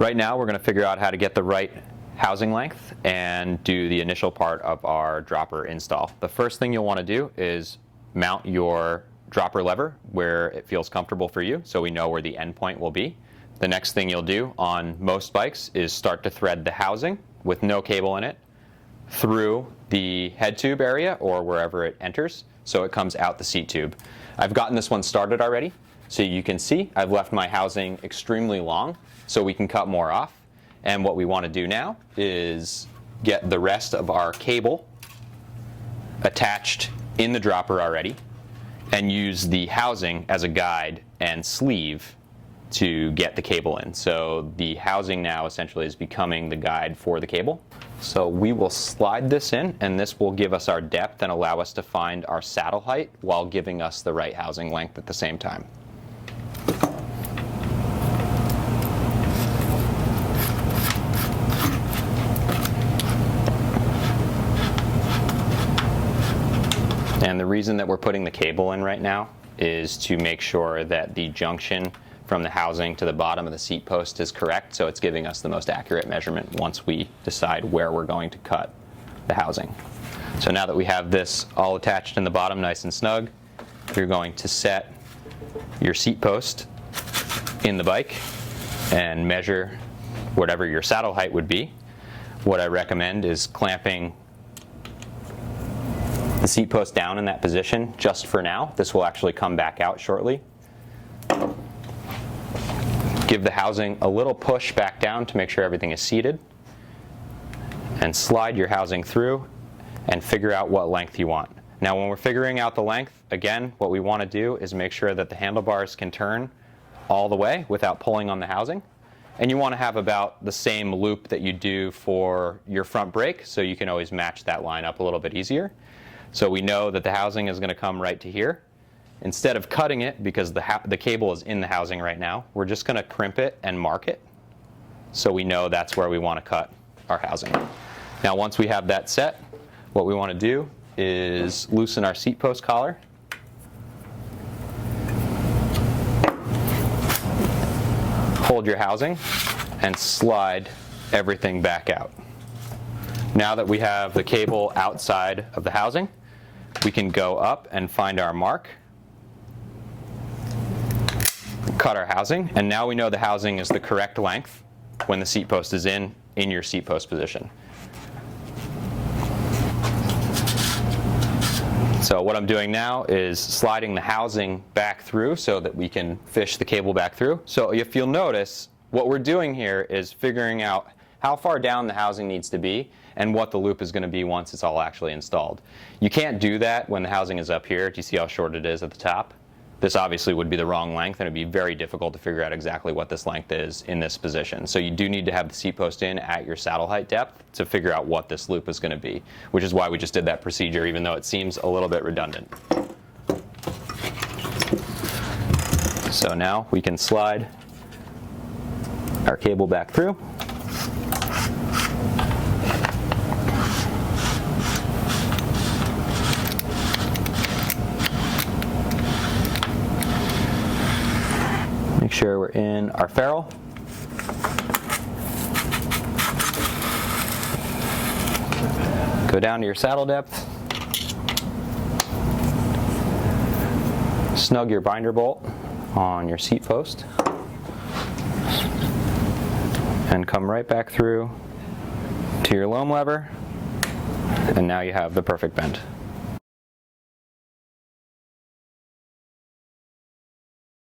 Right now we're going to figure out how to get the right housing length and do the initial part of our dropper install. The first thing you'll want to do is mount your dropper lever where it feels comfortable for you, so we know where the end point will be. The next thing you'll do on most bikes is start to thread the housing with no cable in it through the head tube area or wherever it enters, so it comes out the seat tube. I've gotten this one started already, so you can see I've left my housing extremely long so we can cut more off. And what we want to do now is get the rest of our cable attached in the dropper already and use the housing as a guide and sleeve to get the cable in. So the housing now essentially is becoming the guide for the cable. So we will slide this in, and this will give us our depth and allow us to find our saddle height while giving us the right housing length at the same time. And the reason that we're putting the cable in right now is to make sure that the junction from the housing to the bottom of the seat post is correct, so it's giving us the most accurate measurement once we decide where we're going to cut the housing. So now that we have this all attached in the bottom nice and snug, you're going to set your seat post in the bike and measure whatever your saddle height would be. What I recommend is clamping the seat post down in that position just for now. This will actually come back out shortly. Give the housing a little push back down to make sure everything is seated, and slide your housing through and figure out what length you want. Now when we're figuring out the length, again, what we want to do is make sure that the handlebars can turn all the way without pulling on the housing. And you want to have about the same loop that you do for your front brake, so you can always match that line up a little bit easier. So we know that the housing is going to come right to here. Instead of cutting it, because the cable is in the housing right now, we're just going to crimp it and mark it so we know that's where we want to cut our housing. Now once we have that set, what we want to do is loosen our seat post collar. Hold your housing and slide everything back out. Now that we have the cable outside of the housing, we can go up and find our mark, cut our housing, and now we know the housing is the correct length when the seat post is in your seat post position. So what I'm doing now is sliding the housing back through so that we can fish the cable back through. So if you'll notice, what we're doing here is figuring out how far down the housing needs to be and what the loop is going to be once it's all actually installed. You can't do that when the housing is up here. Do you see how short it is at the top? This obviously would be the wrong length, and it would be very difficult to figure out exactly what this length is in this position. So you do need to have the seat post in at your saddle height depth to figure out what this loop is going to be, which is why we just did that procedure, even though it seems a little bit redundant. So now we can slide our cable back through. Make sure we're in our ferrule. Go down to your saddle depth. Snug your binder bolt on your seat post. And come right back through to your loam lever. And now you have the perfect bend.